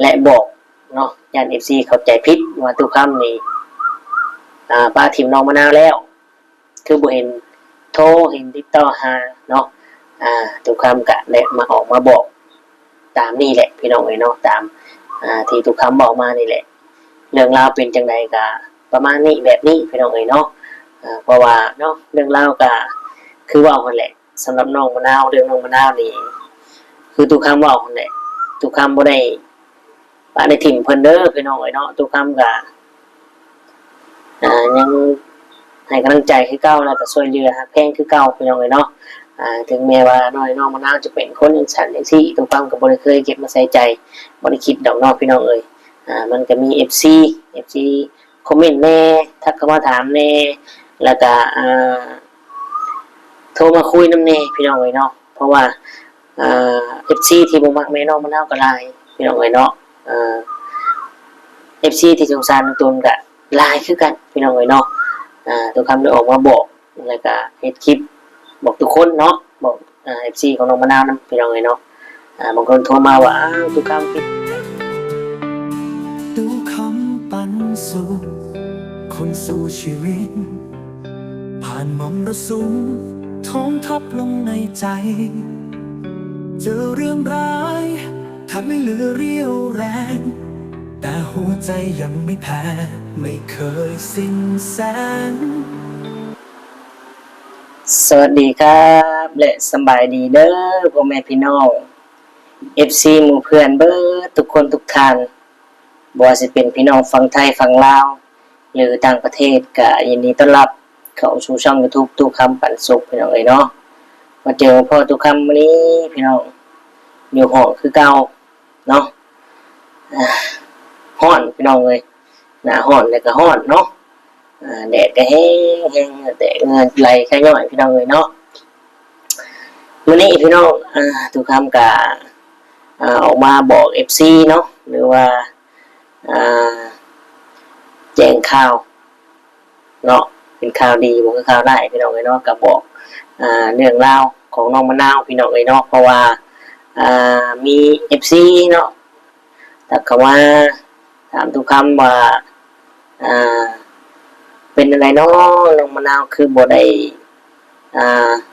และบอกเนาะย่าน FC เข้าใจผิดว่าตุกคำนี่ป้าถิ่มน้องมะนาวแล้วคือบ่เห็นโทรเห็นติดต่อหาเนาะตุกคำก็ได้มาออกมาบอกตามนี่แหละพี่น้องเอ้ยเนาะตามที่ตุกคำบอกมานี่แหละเรื่องราวเป็นจังไดก็ประมาณนี้แบบนี้พี่น้องเอ้ยเนาะเพราะว่าเนาะเรื่องราวก็คือว่าคนแหละสำหรับน้องมะนาวเรื่องน้องมะนาวนี่คือตุกคำว่าคนแหละตุกคำบ่ได้ป้าได้ถิ่มเพิ่นเด้อพี่น้องเอ้ยเนาะตุกคำก็ยังให้กำลังใจคือเก่าแล้วก็ช่วยเหลือแพงคือเก่าพี่น้องเอ้ยเนาะถึงแม้ว่าน้องมะนาวจะเป็นคนจังซั่นจังซี่ตุกคำก็บ่ได้เคยเก็บมาใส่ใจบ่ได้คิดดอกเนาะพี่น้องเอ้ยมันก็มี FC คอมเมนต์แน่ทักเข้ามาถามแน่แล้วก็โทรมาคุยนำแน่พี่น้องเอ้ยเนาะเพราะว่าFC ที่บ่มักแม่น้องมะนาวก็หลายพี่น้องเอ้ยเนาะFC ที่สงสารน้องตูนก็หลายคือกันพี่น้องเอ้ยเนาะทุกคำได้ออกมาบอกแล้วก็เฮ็ดคลิปบอกทุกคนเนาะบอกFC ของน้องมะนาวนำพี่น้องเอ้ยเนาะบางคนโทรมาว่าทุกคำผิดดูคำปันสุขคนสู่ชีวิตผ่านมรสุมท้องทับลงในใจเจอเรื่องร้ายทำให้เหลือเรี่ยวแรงแต่หัวใจยังไม่แพ้ไม่เคยสิ้นแสงสวัสดีครับและสบายดีเด้อพ่อแม่พี่น้อง FC หมู่เพื่อนเบิดทุกคนทุกท่านบ่ว่าสิเป็นพี่น้องฝั่งไทยฝั่งลาวหรือต่างประเทศก็ยินดีต้อนรับเข้าสู่ช่อง YouTube ทุกคำปันสุขพี่น้องเอ้ยเนาะมาเจอพ่อทุกคำวันนี้พี่น้องอยู่ห้องคือเก่าเนาะฮ้อนพี่น้องเอ้ยหน้าฮ้อนแล้วก็ฮ้อนเนาะแดดก็แห้งแต่เงินไหลแค่ย่อยพี่น้องเอ้ยเนาะวันนี้พี่น้องทุกคำก็ออกมาบอก FC เนาะหรือว่าแจ้งข่าวเนาะเป็นข่าวดีบ่คือข่าวร้ายพี่น้องเอ้ยเนาะก็บอกเรื่องราวของน้องมะนาวพี่น้องเอ้ยเนาะเพราะว่ามี FC เนาะแต่คำว่าถามทุกคำว่าเป็นอะไรเนาะน้องมะนาวคือบ่ได้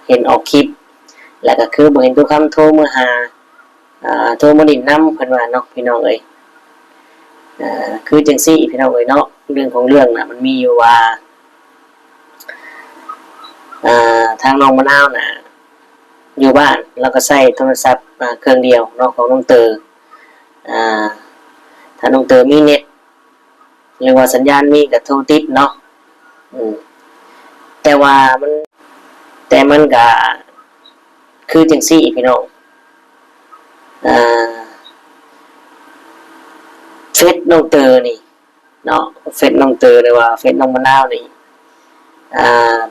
เห็นออกคลิปแล้วก็คือบ่เห็นทุกคำโทรมาหาโทรมาดินน้ำเพิ่นว่าเนาะพี่น้องเอ้ยคือจังซี่พี่น้องเอ้ยเนาะเรื่องของเรื่องน่ะมันมีอยู่ว่าทางน้องมะนาวน่ะอยู่บ้านแล้วก็ใช้โทรศัพท์เครื่องเดียวเนาะของน้องเตอถ้าน้องเตอมีเน็ตหรือว่าสัญญาณมีก็โทรติดเนาะแต่ว่ามันก็คือจังซี่พี่น้องเฟซน้องเตอนี่เนาะเฟซน้องเตอหรือว่าเฟซน้องมะนาวนี่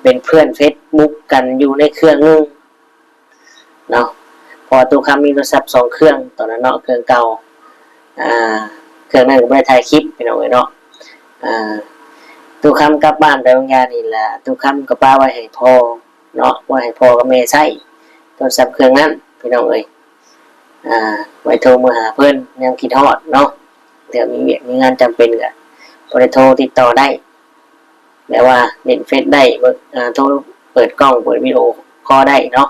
เป็นเพื่อนเฟซบุ๊กกันอยู่ในเครื่องนึงเนาะพอตัวคำมีโทรศัพท์2เครื่องตอนนั้นเนาะเครื่องเก่าเครื่องนั้นก็ไม่ได้ถ่ายคลิปพี่น้องเอ้ยเนาะตัวคำกลับบ้านไปโรงงานนี่แหละตัวคำกับป้าไว้ให้พ่อเนาะไว้ให้พ่อกับแม่ใช้โทรศัพท์เครื่องนั้นพี่น้องเอ้ยไว้โทรมาหาเพิ่นยังคิดฮอดเนาะเดี๋ยวมีงานจำเป็นก็บ่ได้โทรติดต่อได้แต่ว่าเล่นเฟซได้โทรเปิดกล้องเปิดวิดีโอคอลได้เนาะ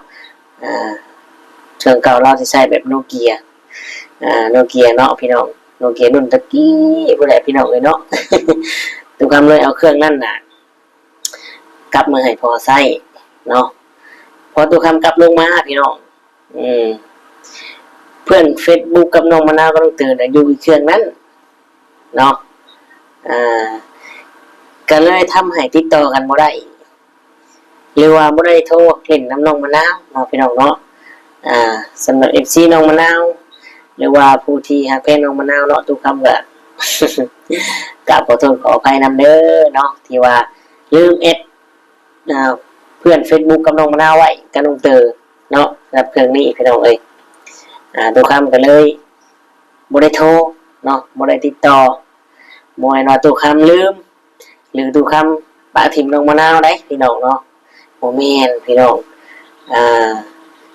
เครื่องเก่าเราสิใช้แบบโนเกียเนาะพี่น้องโนเกียรุ่นตะกี้บ่ได้พี่น้องเอ้ยเนาะทุกคำเลยเอาเครื่องนั่นน่ะกลับมาให้พอใช้เนาะพอทุกคำกลับลงมาพี่น้องเพื่อน Facebook กับน้องมะนาวก็ต้องตื่นอยู่เครื่องนั้นเนาะก็เลยทำให้ติดต่อกันบ่ได้หรือว่าบ่ได้โทรเล่นน้ำน้องมะนาวเนาะพี่น้องเนาะสำหรับ FC น้องมะนาวหรือว่าผู้ที่ฮักแพงน้องมะนาวเนาะทุกคำก็กราบขอโทษขออภัยนำเด้อเนาะที่ว่าลืมเพื่อน Facebook กับน้องมะนาวไว้กับน้องเตอเนาะรับเครื่องนี้พี่น้องเอ้ยทุกคำก็เลยบ่ได้โทรเนาะบ่ได้ติดต่อบ่ให้ว่าทุกคำลืมหรือทุกคำปะถิ่มน้องมะนาวได้พี่น้องเนาะบ่แม่นพี่น้อง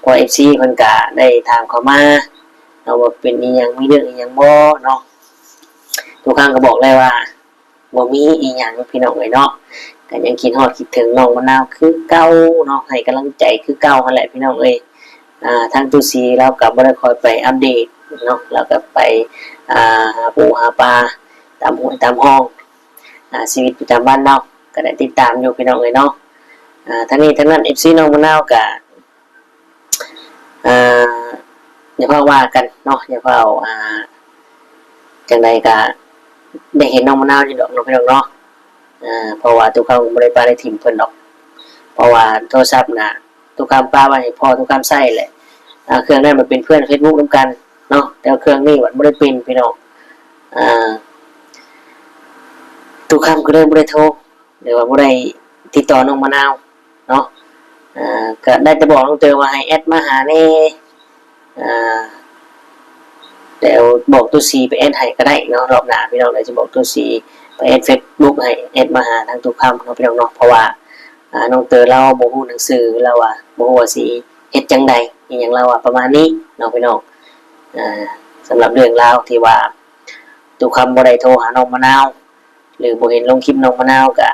พอ FC เพิ่นก็ได้ถามเข้ามา เราว่าเป็นอีหยังมีเรื่องอีหยังบ่เนาะทุกครั้งก็บอกเลยว่าบ่มีอีหยังพี่น้องเอ้ยเนาะก็ยังคิดฮอดคิดถึงน้องมะนาวคือเก่าเนาะให้กำลังใจคือเก่านั่นแหละพี่น้องเอ้ยทางตู้ซีเราก็บ่ได้คอยไปอัปเดตเนาะเราก็ไปหาปูหาปลาตามห้วยตามห้องชีวิตประจำวันเนาะก็ได้ติดตามอยู่พี่น้องเอ้ยเนาะทั้งนี้ทั้งนั้น FC น้องมะนาวก็อย่าเพิ่งว่ากันเนาะอย่าเพิ่งจังใดก็ได้เห็นน้องมะนาวอยู่ดอกเนาะพี่น้องเนาะเพราะว่าทุกครั้งบ่ได้ปาได้ถิ่มเพิ่นดอกเพราะว่าโทรศัพท์น่ะทุกครั้งป้าไว้ให้พ่อทุกครั้งใช้แหละเครื่องนั้นมันเป็นเพื่อน Facebook ร่วมกันเนาะแต่เครื่องนี้มันบ่ได้เป็นพี่น้องทุกครั้งก็เลยบ่ได้โทรหรือว่าบ่ได้ติดต่อน้องมะนาวเนาะก็ได้แต่บอกน้องเตอว่าให้แอดมาหาแน่เดี๋ยวบอกตัวซีไปแอดให้ก็ได้เนาะรอบหน้าพี่น้องเดี๋ยวจะบอกตัวซีไปแอด Facebook ให้แอดมาหาทางทุกคำเนาะพี่น้องเนาะเพราะว่าน้องเตอเราบ่ฮู้หนังสือเราว่าบ่ฮู้ว่าสิเฮ็ดจังใดอีหยังเราว่าประมาณนี้เนาะพี่น้องสำหรับเรื่องราวที่ว่าทุกคำบ่ได้โทรหาน้องมะนาวหรือบ่เห็นลงคลิปน้องมะนาวก็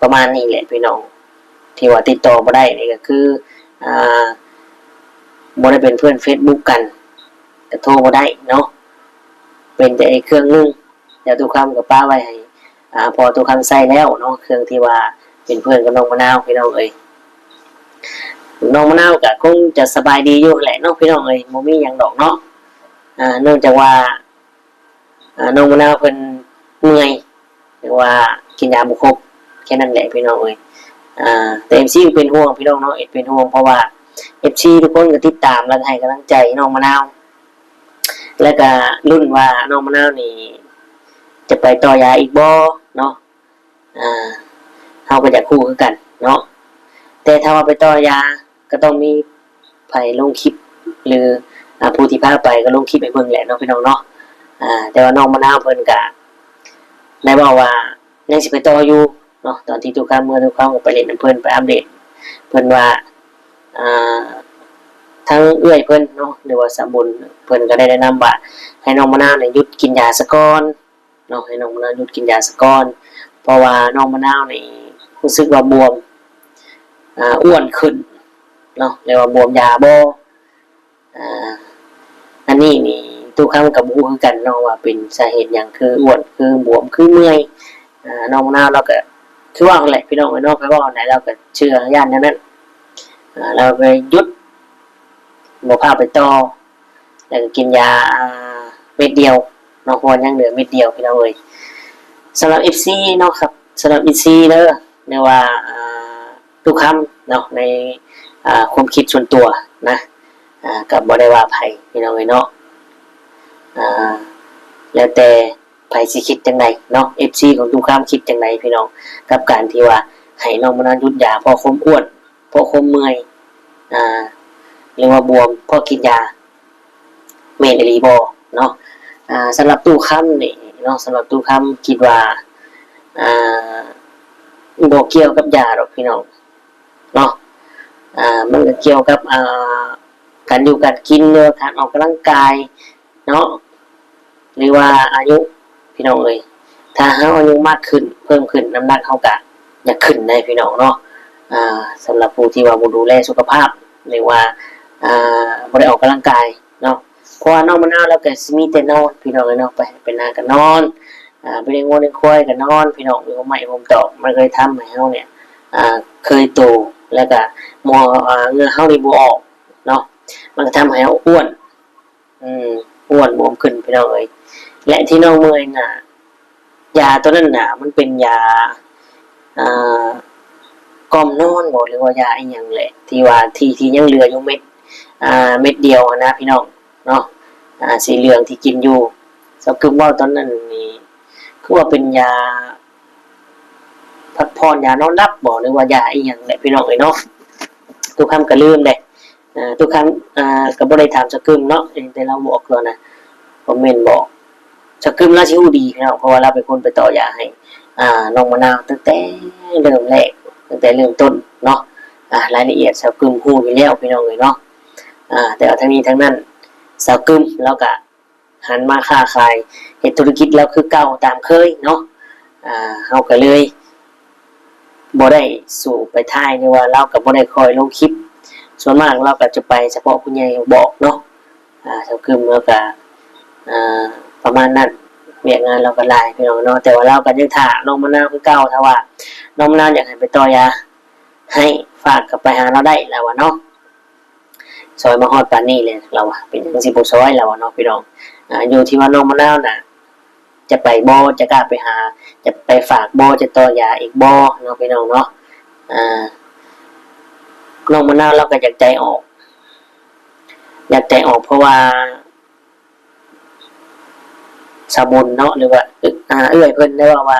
ประมาณนี้แหละพี่น้องที่ว่าติดต่อบ่ได้นี่ก็คือบ่ได้เป็นเพื่อน Facebook กันก็โทรบ่ได้เนาะเป็นแต่เครื่องนึงเดี๋ยวทุกคำกับป้าไว้ให้พอทุกคำใส่แล้วเนาะเครื่องที่ว่าเป็นเพื่อนกับน้องมะนาวพี่น้องเอ้ยน้องมะนาวก็คงจะสบายดีอยู่แหละเนาะพี่น้องเอ้ยบ่มีหยังดอกเนาะเนื่องจากว่าน้องมะนาวเพิ่นเมื่อยหรือว่ากินยาบ่ครบแค่นั้นแหละพี่น้องเอ้ยแต่ MC เป็นห่วงพี่น้องเนาะเป็นห่วงเพราะว่า FC ทุกคนก็ติดตามและให้กำลังใจน้องมะนาวแล้วก็รุ่นว่าน้องมะนาวนี่จะไปต่อยาอีกบ่เนาะเฮาก็จะคู่คือกันเนาะแต่ถ้าว่าไปต่อยาก็ต้องมีไผลงคลิปหรือผู้ที่พาไปก็ลงคลิปให้เบิ่งแหละเนาะพี่น้องเนาะแต่ว่าน้องมะนาวเพิ่นก็ได้บอกว่ายังสิไปต่ออยู่เนาะตอนที่ทุกครั้งเมื่อทุกครั้งไปเล่นน้ำเพิ่นไปอัปเดตเพิ่นว่าทั้งเอื้อยเพิ่นเนาะหรือว่าสมบุญเพิ่นก็ได้แนะนำว่าให้น้องมะนาวเนี่ยหยุดกินยาซะก่อนเนาะให้น้องมะนาวหยุดกินยาซะก่อนเพราะว่าน้องมะนาวนี่รู้สึกว่าบวมอ้วนขึ้นเนาะเรียกว่าบวมยาบ่อันนี้นี่ทุกครั้งก็บ่ฮู้คือกันเนาะว่าเป็นสาเหตุหยังคืออ้วนคือบวมคือเมื่อยน้องมะนาวเราก็คือว่าแหละพี่น้องเนาะไปว่าไหนเราก็เชื่อย่านนั้นเราไปหยุดบ่พาไปต่อแล้วก็กินยาเม็ดเดียวเนาะพอยังเหลือเม็ดเดียวพี่น้องเอ้ยสำหรับ FC เนาะครับสำหรับ FC เด้อเรียกว่าทุกคำเนาะในความคิดส่วนตัวนะกับบ่ได้ว่าไผพี่น้องเอ้ยเนาะแล้วแต่ไผสิคิดจังไดเนาะ FC ของทุกคำคิดจังไดพี่น้องกับการที่ว่าให้น้องมะนาวหยุดยาเพราะความอ้วนเพราะความเมื่อยหรือว่าบวมเพราะกินยาเมนอีหลีบ่เนาะสำหรับตู้คำนี่เนาะสำหรับตู้คำคิดว่าบ่เกี่ยวกับยาหรอกพี่น้องเนาะมันก็เกี่ยวกับการอยู่การกินเนื้อการออกกำลังกายเนาะหรือว่าอายุพี่น้องเอ้ยถ้าเฮาอายุมากขึ้นเพิ่มขึ้นน้ำหนักเฮาก็อยากขึ้นได้พี่น้องเนาะสำหรับผู้ที่ว่าบ่ดูแลสุขภาพหรือว่าบ่ได้ออกกำลังกายเนาะเพราะว่าน้องมะนาวแล้วก็สิมีแต่นอนพี่น้องเอ้ยเนาะไปนาก็นอนไปเลี้ยงวัวเลี้ยงควายก็นอนพี่น้องหรือว่าไม่ผมตอกมันเคยทำให้เฮาเนี่ยเคยโตแล้วก็เหงื่อเฮานี่บ่ออกเนาะมันก็ทำให้เฮาอ้วนอ้วนบวมขึ้นพี่น้องเอ้ยและที่น้องเมื่อยน่ะยาตัวนั้นน่ะมันเป็นยากล่อมนอนบ่หรือว่ายาอีหยังแหละที่ว่าที่ยังเหลืออยู่เม็ดเดียวนะพี่น้องเนาะสีเหลืองที่กินอยู่สักคือว่าตอนนั้นนี่คือว่าเป็นยาพักผ่อนยานอนหลับบ่หรือว่ายาอีหยังแหละพี่น้องเอ้ยเนาะทุกคำก็ลืมเลยทุกคำก็บ่ได้ถามสักกึมเนาะแต่เราบอกแล้วนะคอมเมนต์บอกสักกึมราชิวดีพี่น้องเพราะว่าเราเป็นคนไปต่อยาให้น้องมะนาวตั้งแต่เริ่มแรกตั้งแต่เริ่มต้นเนาะรายละเอียดสักกึมฮู้อยู่แล้วพี่น้องเอ้ยเนาะแต่ทั้งนี้ทั้งนั้น สาวกึมแล้วก็หันมาค้าขายเฮ็ดธุรกิจแล้วคือเก่าตามเคยเนาะเฮาก็เลยบ่ได้สู่ไปท้ายนี่ว่าเราก็บ่ได้คอยลงคลิปส่วนมากเราก็จะไปเฉพาะผู้ใหญ่บอกเนาะสาวกึมแล้วก็ประมาณนั้นเวียกงานเราก็หลายพี่น้องเนาะแต่ว่าเราก็ยังท่าน้องมะนาวคือเก่าถ้าว่าน้องมะนาวอยากให้ไปต่อยาให้ฝากกลับไปหาเราได้แล้วว่าเนาะซอยมาฮอดปานนี้เลยเราเป็นจังสิบ่ซอยแล้วเนาะพี่น้องอยู่ที่ว่าน้องมะนาวน่ะจะไปบ่จะกล้าไปหาจะไปฝากบ่จะต่อยาอีกบ่เนาะพี่น้องเนาะน้องมะนาวเราก็อยากใจออกเพราะว่าสาบุญเนาะหรือว่าเอื้อยเพิ่นได้ว่า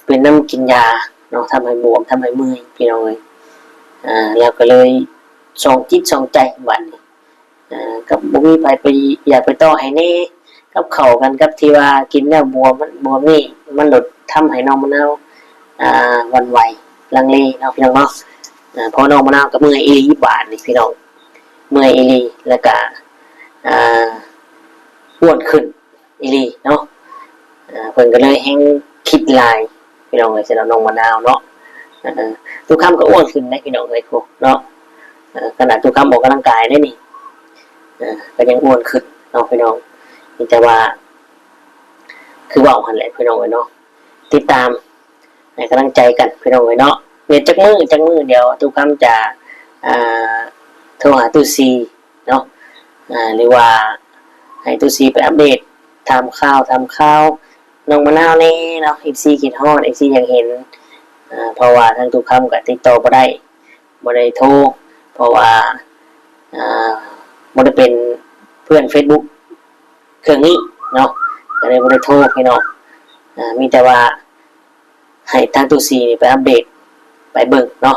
เป็นน้ำกินยาเนาะทำให้บวมทำให้เมื่อยพี่น้องเลยแล้วก็เลยส่องจิตส่องใจบัดนี้กับบ่มีไปอยากไปต่อให้แน่กับเข้ากันกับที่ว่ากินแล้วบวมนี่มันลดทำให้น้องมะนาววันไหวลังเลเนาะพี่น้องเนาะพอน้องมะนาวก็เมื่อยอีหลีบาดนี่พี่น้องเมื่อยอีหลีแล้วก็อ้วนขึ้นอีหลีเนาะเพิ่นก็เลยแฮงคิดลายพี่น้องเลยสำหรับน้องมะนาวเนาะทุกคำก็อ้วนขึ้นได้พี่น้องเลยครูเนาะขนาดทุกคำออกกำลังกายได้นี่ก็ยังอ้วนขึ้นเนาะพี่น้องนี่แต่ว่าคือว่าหันแหละพี่น้องเลยเนาะติดตามให้กำลังใจกันพี่น้องเลยเนาะเดี๋ยวจักมือเดี๋ยวทุกคำจะโทรหาตู้ซีเนาะหรือว่าให้ตู้ซีไปอัปเดตทำข่าวน้องมะนาวนี่เนาะ FC คิดฮอด FC อยากเห็นเพราะว่าทางทุกคำก็ติดต่อบ่ได้โทรเพราะว่าบ่ได้เป็นเพื่อน Facebook เครื่องนี้เนาะก็เลยบ่ได้โทรพี่น้องมีแต่ว่าให้ทางตู้ซีนี่ไปอัปเดตไปเบิ่งเนาะ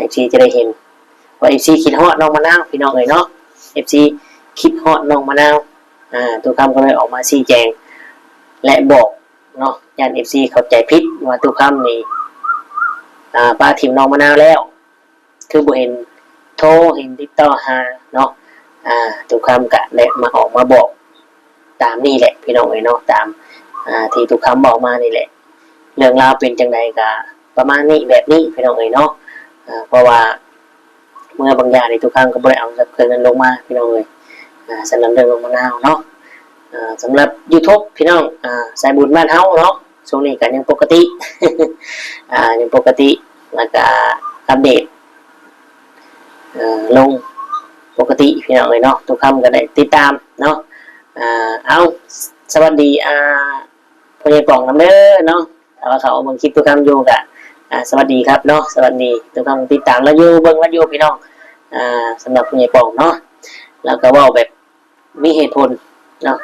FC จะได้เห็นว่า FC คิดฮอดน้องมะนาวพี่น้องเอ้ยเนาะ FC คิดฮอดน้องมะนาวทุกคำก็เลยออกมาชี้แจงและบอกเนาะย่าน FC เข้าใจผิดว่าทุกคำนี่ป้าถิ่มน้องมะนาวแล้วคือบ่เห็นโทรเห็นติดต่อหาเนาะทุกคำกะและมาออกมาบอกตามนี่แหละพี่น้องเอ้ยเนาะตามที่ทุกคำบอกมานี่แหละเรื่องราวเป็นจังไดก็ประมาณนี้แบบนี้พี่น้องเอ้ยเนาะเพราะว่าเมื่อบางอย่างในทุกครั้งก็บ่ได้เอาจากเครื่องนั้นลงมาพี่น้องเอ้ยสำหรับเรื่องน้องมะนาวเนาะสำหรับ YouTube พี่น้องสายบุญบ้านเฮาเนาะช่วงนี้ก็ยังปกติ ยังปกติแล้วก็อัปเดตลงปกติพี่น้องเลยเนาะทุกคำก็ได้ติดตามเนาะเอาสวัสดีพ่อใหญ่ป่องน้ำเด้อเนาะถ้าว่าเขาเบิ่งคลิปทุกคำอยู่กะสวัสดีครับเนาะสวัสดีทุกคำติดตามแล้วอยู่เบิ่งแล้วอยู่พี่น้องสำหรับพ่อใหญ่ป่องเนาะแล้วก็ว่าแบบมีเหตุผลเนาะ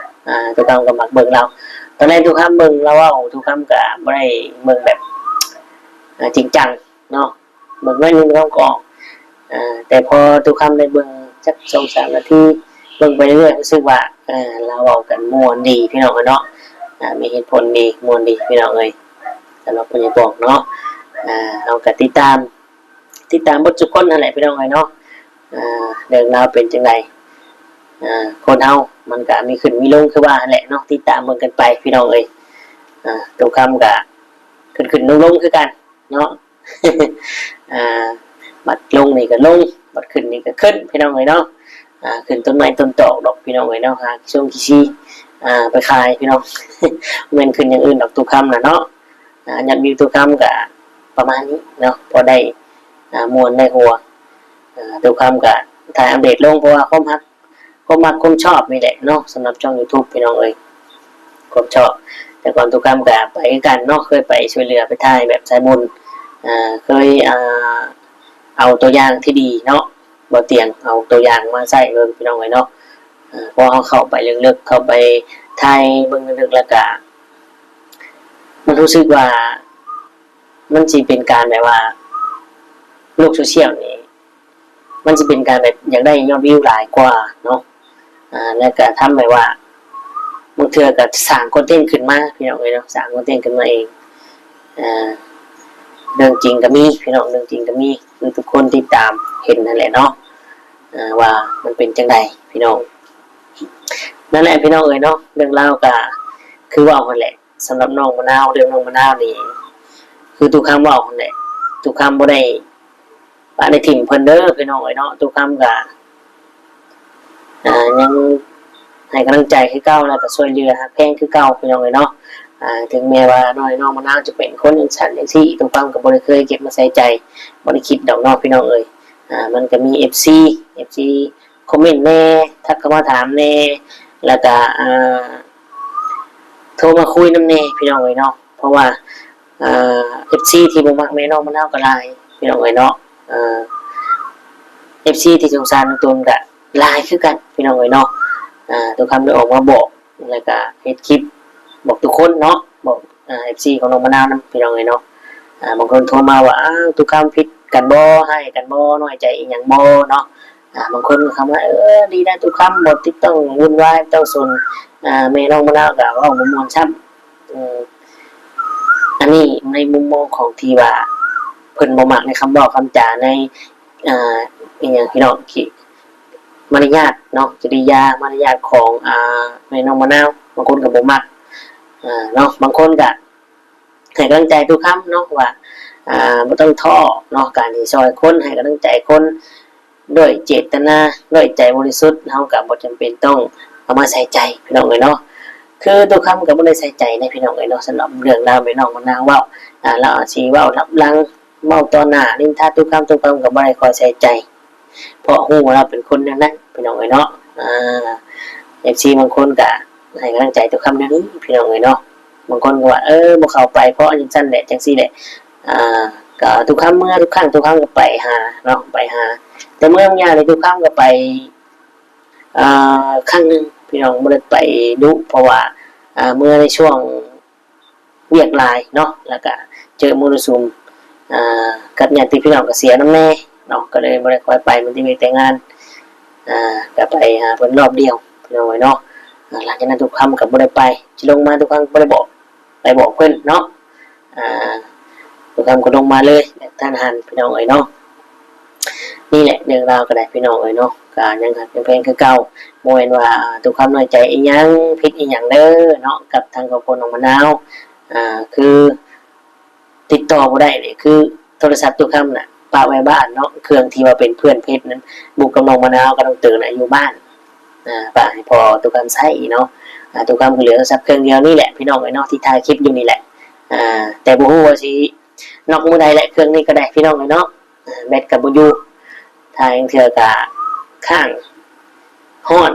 ทุกคำก็มักเบิ่งเราตอนแรกทุกคำเบิ่งเราว่าทุกคำก็ไม่ได้เบิ่งแบบจริงจังเนาะเบิ่งไม่นึงเขาก็แต่พอทุกคำได้เบิ่งสัก2-3 นาทีเบิ่งไปเรื่อยๆรู้สึกว่าเราเอากันม่วนดีพี่น้องเนาะมีเหตุผลดีม่วนดีพี่น้องเอ้ยสำหรับพ่อใหญ่บอกเนาะเอาก็ติดตามบททุกคนนั่นแหละพี่น้องเอ้ยเนาะเรื่องราวเป็นจังไดคนเฮามันก็มีขึ้นมีลงคือว่าแหละเนาะติดตามเบิ่งกันไปพี่น้องเอ้ยทุกคำก็ขึ้นลงคือกันเนาะ บัดลงนี่ก็ลงบัดขึ้นนี่ก็ขึ้นพี่น้องเอ้ยเนาะขึ้นต้นไม้ต้นตอกดอกพี่น้องเอ้ยเนาะหาช่วงขี้ไปขายพี่น้อง เงินขึ้นอย่างอื่นดอกทุกคำนะเนาะยัดวิวทุกคำก็ประมาณนี้เนาะพอได้มวลได้หัวทุกคำก็ถ่ายอัปเดตลงเพราะว่าความมักความชอบนี่แหละเนาะสำหรับช่อง YouTube พี่น้องเอ้ยความชอบแต่ก่อนทุกคำก็ไปกันเนาะเคยไปช่วยเหลือไปถ่ายแบบสายบุญเคยเอาตัวอย่างที่ดีเนาะบ่เตียงเอาตัวอย่างมาใส่เบิ่งพี่น้องไว้เนาะพอเขาเข้าไปลึกๆเข้าไปไทยเบิ่งลึกๆแล้วก็มันรู้สึกว่ามันสิเป็นการแบบว่าโลกโซเชียลนี่มันสิเป็นการแบบอยากได้ยอดวิวหลายกว่าเนาะแล้วก็ทำให้ว่าบางเทื่อก็สร้างคอนเทนต์ขึ้นมาพี่น้องเอ้ยเนาะสร้างคอนเทนต์ขึ้นมาเองเรื่องจริงก็มีพี่น้องเรื่องจริงก็มีคือทุกคนติดตามเห็นนั่นแหละเนาะว่ามันเป็นจังไดพี่น้อง นั่นแหละพี่น้องเอ๋ยเนาะเรื่องเล่าวก็คือว่าคนแหละสำหรับน้องมะนาวเรื่องน้องมะนาวนี่คือทุกคำว่าคนแหละทุกคำบ่ได้ปะในถิ่นเพิ่นเด้อพี่น้องเอ๋ยเนาะทุกคำก็ยังให้กำลังใจคือเก่าแล้วก็ช่วยเหลือแพงคือเก่าพี่น้องเอ๋ยเนาะถึงแม้ว่าน้อยน้องมะนาวจะเป็นคนอย่างฉันอย่างที่ทุกคำก็บ่ได้เคยเก็บมาใส่ใจบ่ได้คิดดอกเนาะพี่น้องเอ๋ยมันก็มี FC คอมเมนต์แน่ทักเข้ามาถามแน่แล้วก็โทรมาคุยน้ำเน่พี่น้องเอ๋ยเนาะเพราะว่าFC ที่บ่มักแม่น้องมะนาวก็หลายพี่น้องเอ๋ยเนาะFC ที่สงสารน้องตูนก็หลายคือกันพี่น้องเอ๋ยเนาะทุกคำได้ออกมาบอกแล้วก็เฮ็ดคลิปบอกทุกคนเนาะบอกFC ของน้องมะนาวนํพี่น้องเอ๋ยเนาะบางคนโทรมาว่าทุกคำผิดกันบ่ให้กันบ่น้อยใจอีหยังบ่เนาะบางคนคำว่าดีนะทุกคำบ่ติดต้องวุ่นวายต้องสนแม่น้องมะนาวก็เว้าบ่ม่วนซ้ำอันนี้ในมุมมองของที่ว่าเพิ่นบ่มักในคำบอกคำจาในอีหยังพี่น้องที่มารยาทเนาะจริยามารยาทของแม่น้องมะนาวบางคนก็บ่มักเนาะบางคนก็ให้กำลังใจทุกคำเนาะว่าบ่ต้องท้อเนาะการที่ซอยคนให้กำลังใจคนด้วยเจตนาด้วยใจบริสุทธิ์เฮาก็บ่จำเป็นต้องเอามาใส่ใจพี่น้องเอ้ยเนาะคือทุกคำก็บ่ได้ใส่ใจในพี่น้องเอ้ยเนาะสำหรับเรื่องราวแม่น้องมะนาวเว้าเราอาจสิเว้าลับหลังเว้าต่อหน้านินทาทุกคำก็บ่ได้ค่อยใส่ใจเพราะฮู้ว่าเราเป็นคนแนวนั้นพี่น้องเอ้ยเนาะFC บางคนก็ให้กำลังใจทุกคำแนวนี้พี่น้องเอ้ยเนาะบางคนก็ว่าบ่เข้าไปเพราะจังซั่นแหละจังซี่แหละก็ทุกคำเมื่อทุกครั้งทุกครั้งก็ไปหาเนาะไปหาแต่เมื่อบางอย่างเลยทุกครั้งก็ไปครั้งหนึ่งพี่น้องบ่ได้ไปดุเพราะว่าเมื่อในช่วงเวียกหลายเนาะแล้วก็เจอมรสุมกับญาติพี่น้องก็เสียน้ำแน่เนาะก็เลยบ่ได้ค่อยไปมันที่มีแต่งานก็ไปหาเพิ่นรอบเดียวพี่น้องเนาะหลังจากนั้นทุกครั้งก็บ่ได้ไปสิลงมาทุกครั้งบ่ได้บอกไปบอกเพิ่นเนาะทุกครั้งก็ลงมาเลยท่านหันพี่น้องเนาะนี่แหละเรื่องราวก็ได้พี่น้องเนาะก็ยังหักยังเพลงคือเก่าบ่แม่นว่าทุกคำน้อยใจอีหยังผิดอีหยังเด้อเนาะกับทางครอบครัวน้องมะนาวคือติดต่อบ่ได้นี่คือโทรศัพท์ทุกคำน่ะฝากไว้บ้านเนาะเครื่องที่ว่าเป็นเพื่อนเพชรนั้นบุกกับน้องมะนาวก็ต้องตื่นอยู่บ้านฝากให้พอทุกคำใช้เนาะทุกคำก็เหลือโทรศัพท์เครื่องเดียวนี่แหละพี่น้องเนาะที่ถ่ายคลิปอยู่นี่แหละแต่บ่ฮู้ว่าสินอกมื้อใดแหละเครื่องนี้ก็ได้พี่น้องเนาะแบตก็บ่อยู่ทางเทื่อก็ข้างฮ้อน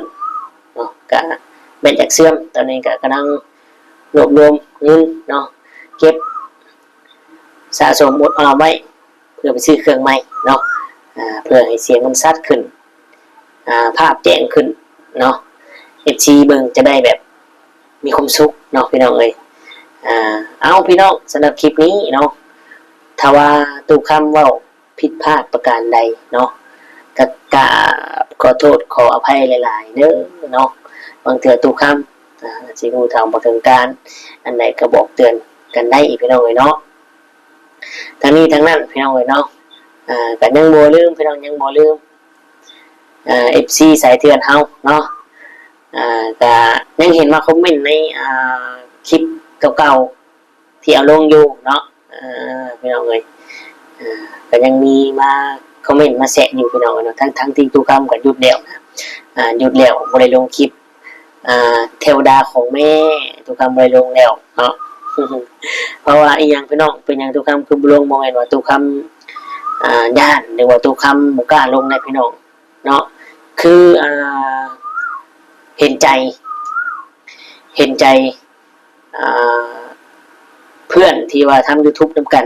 เนาะก็แบตจากเสื่อมตอนนี้ก็กำลังรวบรวมเงินเนาะเก็บสะสมอดออมไว้เพื่อไปซื้อเครื่องใหม่เนาะเพื่อให้เสียงมันชัดขึ้นภาพแจ้งขึ้นเนาะ FC เบิ่งจะได้แบบมีความสุขเนาะพี่น้องเอ้ยเอาพี่น้องสำหรับคลิปนี้เนาะถ้าว่าตุกคำเว้าผิดพลาดประการใดเนาะก็ขอโทษขออภัยหลายๆเด้อเนาะบางเทื่อตุกคำสิฮู้ทางบ่ถึงการอันใดก็บอกเตือนกันได้อีกพี่น้องเอ้ยเนาะทั้งนี้ทั้งนั้นพี่น้องเอ้ยเนาะก็ยังบ่ลืมพี่น้องยังบ่ลืมFC สายเถื่อนเฮาเนาะก็ยังเห็นมาคอมเมนต์ในคลิปเก่าๆที่เอาลงอยู่เนาะพี่น้องเอ้ยก็ยังมีมาคอมเมนต์มาแซะอยู่พี่น้องเนาะทั้งที่ทุกคำก็หยุดแล้วนะหยุดแล้วบ่ได้ลงคลิปเทวดาของแม่ทุกคำบ่ได้ลงแล้วเนาะเพราะว่าอีหยังพี่น้องเป็นหยังทุกคำคือบ่ลงบ่แม่นว่าทุกคำย่านหรือว่าทุกคำบ่กล้าลงในพี่น้องเนาะคือเห็นใจเพื่อนที่ว่าทำ YouTube นำกัน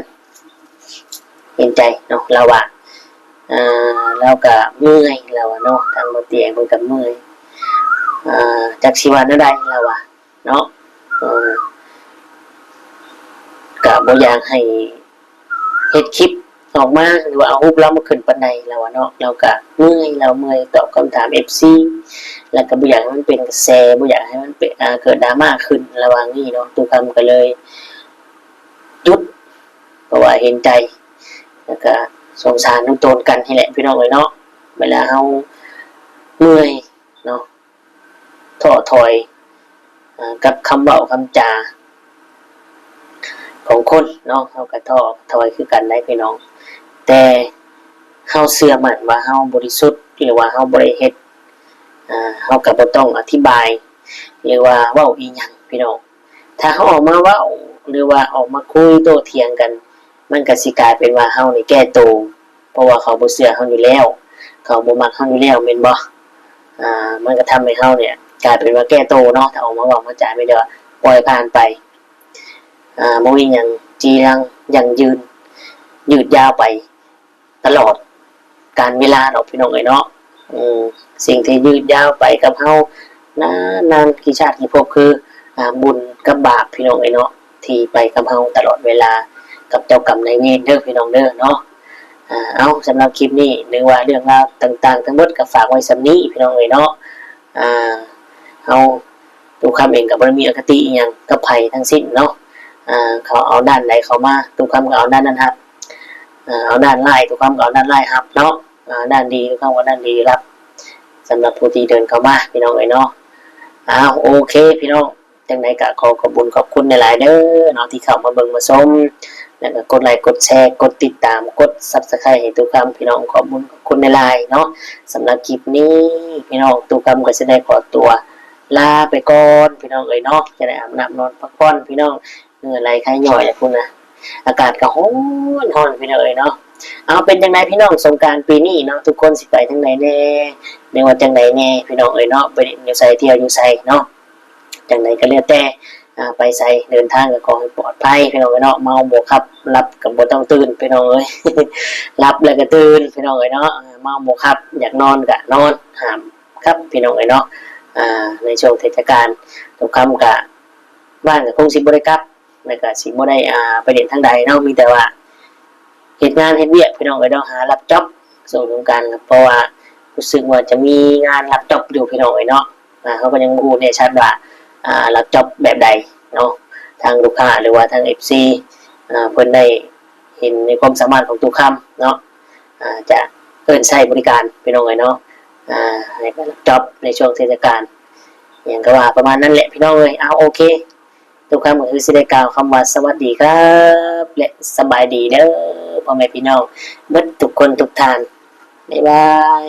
เห็นใจเนาะเราว่าเราก็เมื่อยเราเนาะทางบ่เตียงเพิ่นก็เมื่อยจักสิว่าแนวใดเราว่าเนาะก็บ่อยากให้เฮ็ดคลิปออกมาหรือว่าเอารูปเรามาขึ้นปานใดเราว่าเนาะเราก็เมื่อยตอบคำถาม FC แล้วก็บ่อยากให้มันเป็นกระแสบ่อยากให้มันเป็นเกิดดราม่าขึ้นระหว่างนี้เนาะตุกคำก็เลยหยุดเพราะว่าเห็นใจแล้วก็สงสารน้ำตนกันนี่แหละพี่น้องเอ้ยเนาะเวลาเฮาเมื่อยเนาะ ท้อถอยกับคำเว้าคำจาของคนเนาะเฮาก็ท้อถอยคือกันได้พี่น้องแต่เฮาเชื่อมั่นว่าเฮาบริสุทธิ์หรือว่าเฮาบ่ได้เฮ็ดเฮาก็บ่ต้องอธิบายหรือว่าเว้าอีหยังพี่น้องถ้าเฮาออกมาเว้าหรือว่าออกมาคุยโต้เถียงกันมันก็สิกลายเป็นว่าเฮานี่แก้ตัวเพราะว่าเขาบ่เชื่อเฮาอยู่แล้วเขาบ่มักเฮาอยู่แล้วแม่นบ่มันก็ทำให้เฮาเนี่ยกลายเป็นว่าแก้ตัวเนาะถ้าออกมาเว้ามาจาไม่ได้ว่าปล่อยผ่านไปบ่มีหยังจีรังยั่งยืนยืดยาวไปตลอดการเวลาดอกพี่น้องเอ้ยเนาะสิ่งที่ยืดยาวไปกับเฮานานกี่ชาติกี่ภพคือบุญกับบาปพี่น้องเอ้ยเนาะที่ไปกับเฮาตลอดเวลากับเจ้ากรรมนายเวรเด้อพี่น้องเด้อเนาะเอาสำหรับคลิปนี้หรือว่าเรื่องราวต่างๆทั้งหมดก็ฝากไว้สำนี้พี่น้องเอ้ยเนาะเฮาทุกคำเองก็บ่ได้มีอคติอีหยังกับไผทั้งสิ้นเนาะเขาเอาด้านไหนเข้ามาทุกคำก็เอาด้านนั้นครับเอาด้านไล่ทุกคำก็เอาด้านไล่ครับเนาะด้านดีทุกคำก็ด้านดีรับสำหรับผู้ที่เดินเข้ามาพี่น้องเอ้ยเนาะโอเคพี่น้องจังไหนก็ขอบบุญขอบคุณหลายๆเด้อเนาะที่เข้ามาเบิ่งมาชมแล้วก็กดไลค์กดแชร์กดติดตามกด Subscribe ให้ทุกคำพี่น้องขอบบุญขอบคุณหลายๆเนาะสำหรับคลิปนี้พี่น้องทุกคำก็จะได้ขอตัวลาไปก่อนพี่น้องเอ้ยเนาะจะได้อาบน้ำนอนพักผ่อนพี่น้องเหงื่อไหลคลายย่อยอย่างคุณนะอากาศก็ร้อนพี่น้องเอ้ยเนาะเอาเป็นจังไดพี่น้องสงกรานต์ปีนี้เนาะทุกคนสิไปทางไหนแน่ในว่าจังไดแน่พี่น้องเอ้ยเนาะไปอยู่ไสเที่ยวอยู่ไสเนาะจังไดก็แล้วแต่ไปไสเดินทางก็ขอให้ปลอดภัยพี่น้องเอ้ยเนาะเมาบ่ขับรับก็บ่ต้องตื่นพี่น้องเอ้ย รับแล้วก็ตื่นพี่น้องเอ้ยเนาะเมาบ่ขับอยากนอนก็นอนห้ามครับพี่น้องเอ้ยเนาะในช่วงเทศกาลทุกคำก็บ้านก็คงสิบ่ได้กลับแล้วก็สิบ่ได้ไปเล่นทางใดเนาะมีแต่ว่าเฮ็ดงานเฮ็ดเวียกพี่น้องเอ้ยเนาะหารับจ็อบส่งสงกรานต์เพราะว่ารู้สึกว่าจะมีงานรับจ็อบอยู่พี่น้องเอ้ยเนาะเขาก็ยังบ่รู้แน่ชัดว่ารับจ็อบแบบใดเนาะทางลูกค้าหรือว่าทาง FC เพิ่นได้เห็นในความสามารถของทุกคำเนาะจะเอิ้นใช้บริการพี่น้องเอ้ยเนาะให้ไปรับจ็อบในช่วงเทศกาลอย่างก็ว่าประมาณนั้นแหละพี่น้องเอ้ยโอเคทุกคำก็คือสิได้กล่าวคำว่าสวัสดีครับและสบายดีเด้อพ่อแม่พี่น้องเบิดทุกคนทุกท่านบ๊ายบาย